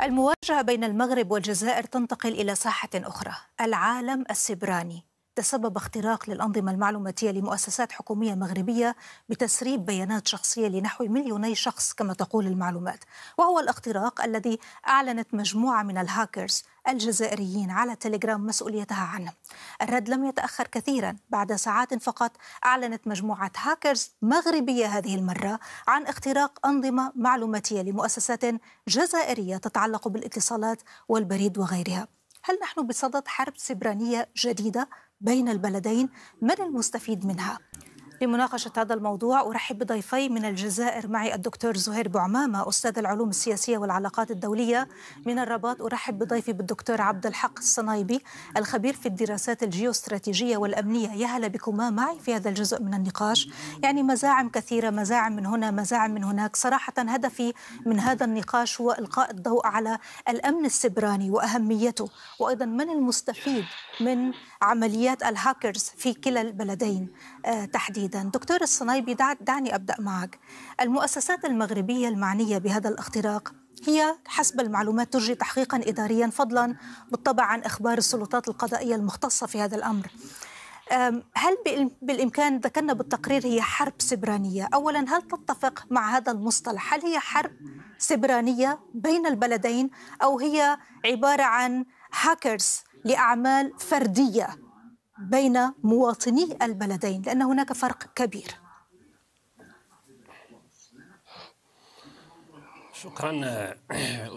المواجهة بين المغرب والجزائر تنتقل إلى ساحة أخرى. العالم السبراني تسبب اختراق للأنظمة المعلوماتية لمؤسسات حكومية مغربية بتسريب بيانات شخصية لنحو مليوني شخص كما تقول المعلومات، وهو الاختراق الذي أعلنت مجموعة من الهاكرز الجزائريين على تليجرام مسؤوليتها عنه. الرد لم يتأخر كثيرا، بعد ساعات فقط أعلنت مجموعة هاكرز مغربية هذه المرة عن اختراق أنظمة معلوماتية لمؤسسات جزائرية تتعلق بالاتصالات والبريد وغيرها. هل نحن بصدد حرب سبرانية جديدة بين البلدين؟ من المستفيد منها؟ لمناقشة هذا الموضوع أرحب بضيفي من الجزائر. معي الدكتور زهير بوعمامة أستاذ العلوم السياسية والعلاقات الدولية. من الرباط أرحب بضيفي بالدكتور عبد الحق الصنايبي الخبير في الدراسات الجيوستراتيجية والأمنية. يا هلا بكما معي في هذا الجزء من النقاش. يعني مزاعم كثيرة، مزاعم من هنا مزاعم من هناك. صراحة هدفي من هذا النقاش هو إلقاء الضوء على الأمن السبراني وأهميته، وأيضا من المستفيد من عمليات الهاكرز في كلا البلدين تحديدا. دكتور الصنايبي، دعني أبدأ معك. المؤسسات المغربية المعنية بهذا الاختراق هي حسب المعلومات تجري تحقيقا إداريا، فضلا بالطبع عن إخبار السلطات القضائية المختصة في هذا الأمر. هل بالإمكان، ذكرنا بالتقرير هي حرب سبرانية، أولا هل تتفق مع هذا المصطلح؟ هل هي حرب سبرانية بين البلدين أو هي عبارة عن هاكرز لأعمال فردية بين مواطني البلدين؟ لأن هناك فرق كبير. شكرا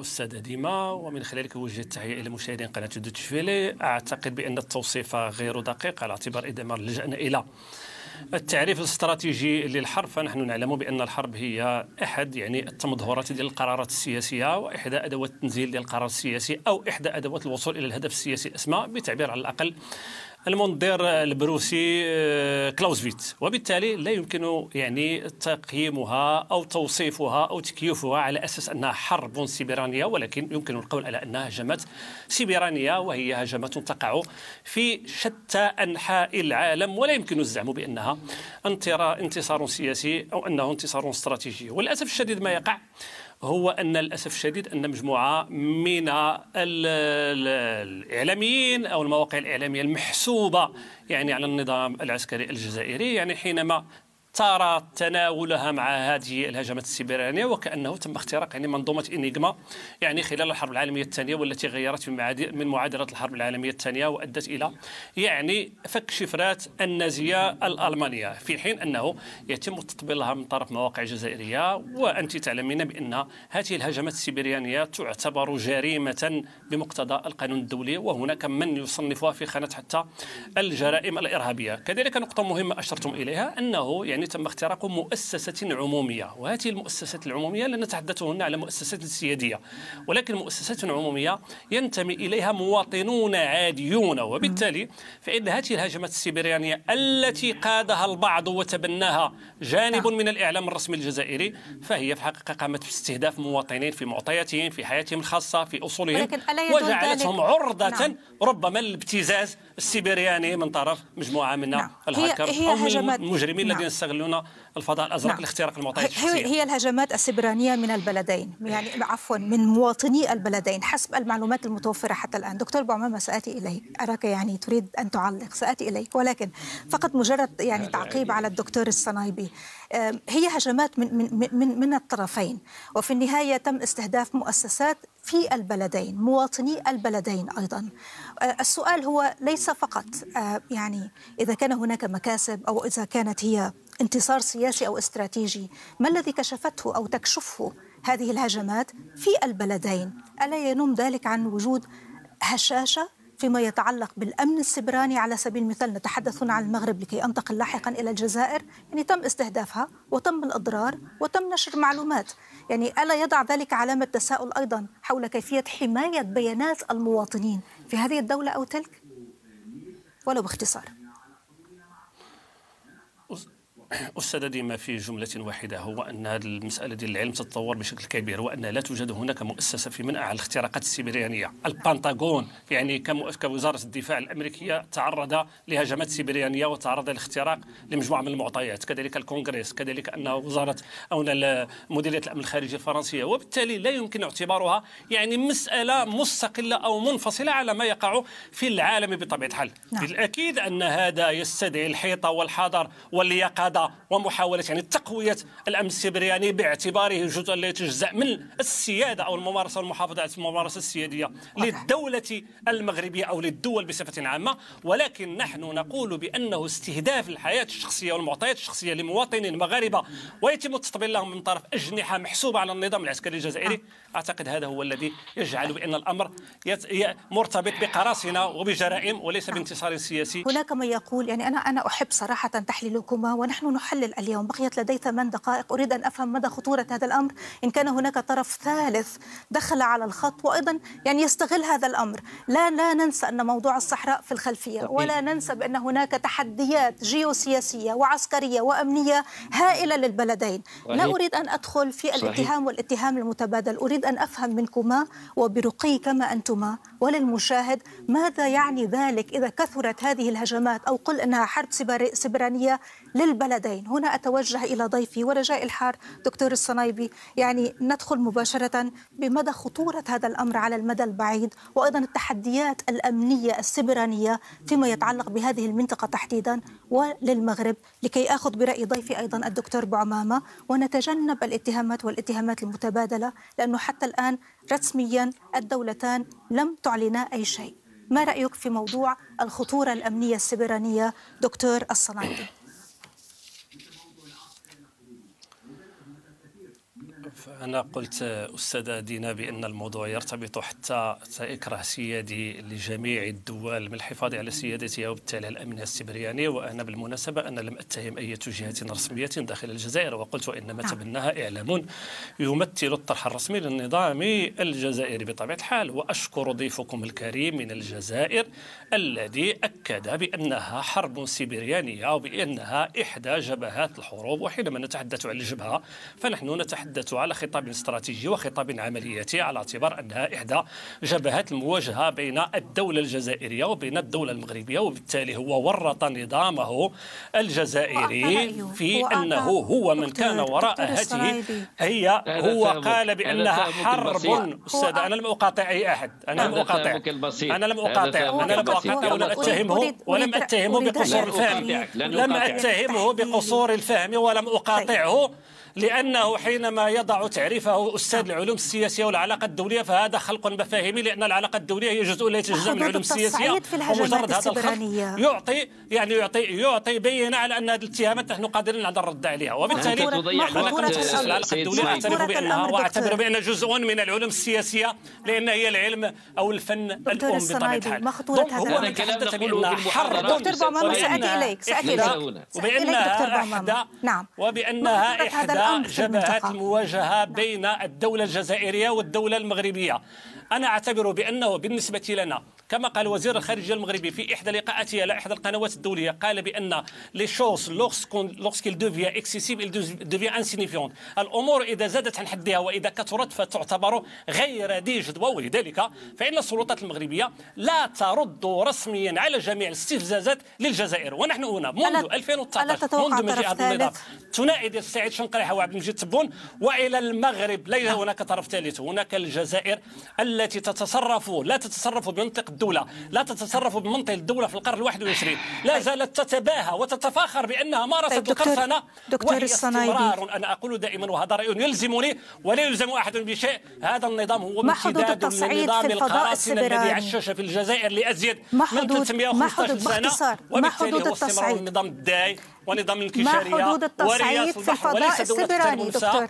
أستاذة ديما، ومن خلالك وجه التحية إلى مشاهدين قناة دوتشفيلي. أعتقد بأن التوصيف غير دقيق، على اعتبار إذا ما لجأنا إلى التعريف الاستراتيجي للحرب، فنحن نعلم بأن الحرب هي أحد التمظهرات ديال القرارات السياسية، وإحدى أدوات التنزيل ديال القرار السياسي، أو إحدى أدوات الوصول إلى الهدف السياسي الأسمى، بتعبير على الأقل المنظر البروسي كلاوزفيت. وبالتالي لا يمكن تقييمها أو توصيفها أو تكييفها على أساس أنها حرب سيبرانية، ولكن يمكن القول على أنها هجمات سيبرانية، وهي هجمات تقع في شتى أنحاء العالم، ولا يمكن الزعم بأنها انتصار سياسي أو أنه انتصار استراتيجي. وللأسف الشديد ما يقع هو أن للأسف الشديد أن مجموعة من الإعلاميين أو المواقع الإعلامية المحسوبة على النظام العسكري الجزائري حينما ترى تناولها مع هذه الهجمات السيبرانية وكأنه تم اختراق منظومة إنيغما خلال الحرب العالمية الثانية، والتي غيرت من معادلة الحرب العالمية الثانية وأدت إلى فك شفرات النازية الألمانية، في حين أنه يتم تطبيلها من طرف مواقع جزائرية. وأنت تعلمين بأن هذه الهجمات السيبرانية تعتبر جريمة بمقتضى القانون الدولي، وهناك من يصنفها في خانة حتى الجرائم الإرهابية. كذلك نقطة مهمة أشرتم إليها، أنه تم اختراق مؤسسة عمومية، وهذه المؤسسات العمومية لا نتحدث هنا على مؤسسات سيادية، ولكن مؤسسات عمومية ينتمي إليها مواطنون عاديون. وبالتالي فإن هذه الهجمات السيبرانية التي قادها البعض وتبناها جانب من الإعلام الرسمي الجزائري، فهي في الحقيقة قامت باستهداف مواطنين في معطياتهم، في حياتهم الخاصة، في أصولهم، وجعلتهم عرضة ربما للابتزاز السيبراني من طرف مجموعة من الهاكر أو من المجرمين الذين يستغلون الفضاء الأزرق لاختراق المعطيات الشخصية. هي الهجمات السبرانية من البلدين، عفوا من مواطني البلدين حسب المعلومات المتوفرة حتى الآن. دكتور بوعمامة، سآتي إليك، أراك تريد أن تعلق، سآتي إليك، ولكن فقط مجرد تعقيب على الدكتور الصنايبي. هي هجمات من الطرفين، وفي النهاية تم استهداف مؤسسات في البلدين، مواطني البلدين أيضا. السؤال هو ليس فقط إذا كان هناك مكاسب أو إذا كانت هي انتصار سياسي أو استراتيجي، ما الذي كشفته أو تكشفه هذه الهجمات في البلدين؟ ألا ينم ذلك عن وجود هشاشة فيما يتعلق بالأمن السبراني؟ على سبيل المثال نتحدث عن المغرب لكي أنتقل لاحقا إلى الجزائر، تم استهدافها وتم الإضرار وتم نشر معلومات. ألا يضع ذلك علامة تساؤل أيضا حول كيفية حماية بيانات المواطنين في هذه الدولة أو تلك؟ ولو باختصار. أستاذ ديما في جملة واحدة، هو أن هذه المسألة ديال العلم تتطور بشكل كبير، وأن لا توجد هناك مؤسسة في منع الاختراقات السيبرانية. البنتاغون يعني كوزارة الدفاع الأمريكية تعرض لهجمات سيبرانية وتعرض للاختراق لمجموعة من المعطيات، كذلك الكونغرس، كذلك أن وزارة أو مديرية الأمن الخارجي الفرنسية، وبالتالي لا يمكن اعتبارها يعني مسألة مستقلة أو منفصلة على ما يقع في العالم بطبيعة الحال. بالأكيد أن هذا يستدعي الحيطة والحذر واليقظة ومحاولة يعني تقوية الأمن السيبراني باعتباره جزءا لا يتجزأ من السيادة أو الممارسة والمحافظة على الممارسة السيادية للدولة المغربية أو للدول بصفة عامة. ولكن نحن نقول بأنه استهداف الحياة الشخصية والمعطيات الشخصية لمواطنين مغاربة ويتم التطبيل لهم من طرف أجنحة محسوبة على النظام العسكري الجزائري، أعتقد هذا هو الذي يجعل بأن الأمر مرتبط بقراصنة وبجرائم وليس بانتصار سياسي. هناك من يقول يعني أنا أحب صراحة تحليلكما، ونحن نحلل اليوم. بقيت لدي 8 دقائق، أريد أن أفهم مدى خطورة هذا الأمر إن كان هناك طرف ثالث دخل على الخط وأيضا يعني يستغل هذا الأمر. لا ننسى أن موضوع الصحراء في الخلفية، ولا ننسى بأن هناك تحديات جيوسياسية وعسكرية وأمنية هائلة للبلدين. لا أريد أن أدخل في الاتهام والاتهام المتبادل، أريد أن أفهم منكما وبرقي كما أنتما وللمشاهد ماذا يعني ذلك إذا كثرت هذه الهجمات أو قل أنها حرب سيبرانية للبلدين. هنا أتوجه إلى ضيفي ورجاء الحار دكتور الصنايبي، يعني ندخل مباشرة بمدى خطورة هذا الأمر على المدى البعيد، وأيضا التحديات الأمنية السيبرانية فيما يتعلق بهذه المنطقة تحديدا وللمغرب، لكي أخذ برأي ضيفي أيضا الدكتور بوعمامة ونتجنب الاتهامات المتبادلة، لأنه حتى الآن رسميا الدولتان لم تعلنا أي شيء. ما رأيك في موضوع الخطورة الأمنية السيبرانية دكتور الصنايبي؟ أنا قلت أستاذة دينا بأن الموضوع يرتبط حتى إكراه سيادي لجميع الدول من الحفاظ على سيادتها وبالتالي الأمن السيبراني. وأنا بالمناسبة أنا لم أتهم أي جهة رسمية داخل الجزائر، وقلت وإنما تبناها إعلام يمثل الطرح الرسمي للنظام الجزائري بطبيعة الحال. وأشكر ضيفكم الكريم من الجزائر الذي أكد بأنها حرب سيبرانية وبأنها إحدى جبهات الحروب. وحينما نتحدث عن الجبهة فنحن نتحدث على خطاب استراتيجي وخطاب عملياتي، على اعتبار أنها إحدى جبهات المواجهة بين الدولة الجزائرية وبين الدولة المغربية، وبالتالي هو ورط نظامه الجزائري في أنه هو من كان وراء هذه هو قال بأنها حرب. أستاذ أنا لم أقاطع أي أحد، أنا لم أقاطع ولم أتهمه بقصور الفهم، ولم أقاطعه لأنه حينما يضع تعريفه أستاذ العلوم السياسية والعلاقة الدولية فهذا خلق مفاهيمي، لأن العلاقة الدولية هي جزء لا يتجزأ من العلوم السياسية. ومجرد هذا الخلق يعطي بينة على أن هذه الاتهامات نحن قادرين على الرد عليها. وبالتالي أنا كنت العلاقة الدولية أعتبر بأنها جزء من العلوم السياسية، لأن هي العلم أو الفن الأم بطبيعة الحال. هو يتحدث بأنها حرب وبأنها إحدى جبهات المواجهة بين الدولة الجزائرية والدولة المغربية. أنا أعتبر بأنه بالنسبة لنا كما قال وزير الخارجية المغربي في إحدى لقاءاته على إحدى القنوات الدولية، قال بأن les choses lorsqu'il devient excessif il devient insignifiant. الأمور إذا زادت عن حدها وإذا كثرت فتعتبر غير ذي جدوى. ولذلك فإن السلطات المغربية لا ترد رسميا على جميع الاستفزازات للجزائر. ونحن هنا منذ 2019 منذ مجيء هذا النظام الثنائي ديال السعيد شنقريحة وعبد المجيد تبون وإلى المغرب، ليس هناك طرف ثالث، هناك الجزائر التي لا تتصرف بمنطق الدولة، لا تتصرف بمنطق الدولة في القرن 21، لا زالت تتباهى وتتفاخر بأنها مارست القرصنة وهي استمرار. أنا أقول دائما وهذا رأي يلزمني ولا يلزم أحد بشيء، هذا النظام هو امتداد للنظام القراصنة الذي عشش في الجزائر لأزيد من 315 سنة، وبالتالي هو استمرار النظام الداعي ونظام الانكشارية ورياض البحر وليس دولة المنسى.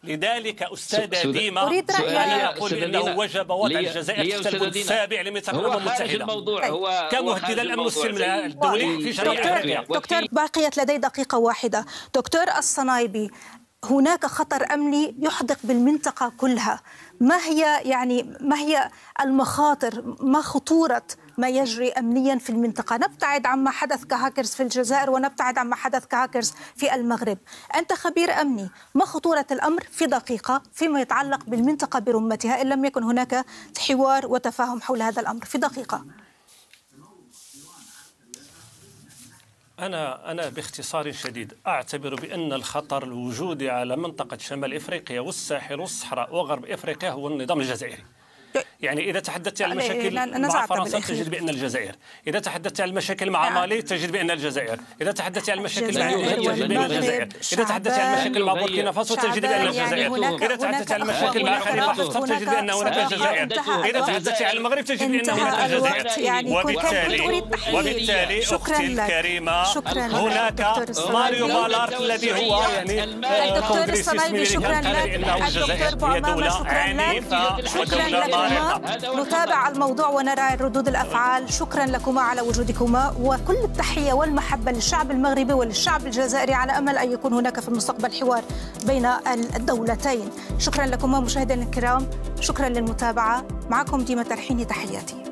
ولذلك أستاذ ديما أنا أقول إنه وجب وضع الجزائر تحت البند السابع لميثاق الأمم المتحدة كمهدد الأمن والسلم الدولي في شريعة أفريقيا. دكتور بقيت لدي دقيقة واحدة. دكتور الصنايبي، هناك خطر أمني يحدق بالمنطقة كلها. ما هي المخاطر، ما خطورة ما يجري أمنيا في المنطقة؟ نبتعد عما حدث كهاكرز في الجزائر ونبتعد عما حدث كهاكرز في المغرب. أنت خبير أمني، ما خطورة الأمر في دقيقة فيما يتعلق بالمنطقة برمتها إن لم يكن هناك حوار وتفاهم حول هذا الأمر في دقيقة؟ أنا باختصار شديد أعتبر بأن الخطر الوجودي على منطقة شمال إفريقيا والساحل والصحراء وغرب إفريقيا هو النظام الجزائري. يعني إذا تحدثت عن المشاكل مع فرنسا تجد بأن الجزائر، إذا تحدثت عن المشاكل مع مالي تجد بأن الجزائر، إذا تحدثت عن المشاكل مع تجد بأن الجزائر، إذا تحدثت عن المشاكل مع بوركينا فاسو تجد بأن الجزائر، إذا تحدثت عن المشاكل مع خليفة حفتر تجد بأن هناك الجزائر، إذا تحدثت عن المغرب تجد بأن هناك الجزائر. وبالتالي أختي الكريمة هناك ماريو بالارت الذي هو يعني الدكتور الصنايبي شكرا لك. الدكتور بوعمامة شكرا لك. شكرا لكما. نتابع الموضوع ونرى ردود الأفعال. شكرا لكما على وجودكما، وكل التحية والمحبة للشعب المغربي وللشعب الجزائري، على أمل أن يكون هناك في المستقبل حوار بين الدولتين. شكرا لكما مشاهدينا الكرام، شكرا للمتابعة. معكم ديما ترحيني، تحياتي.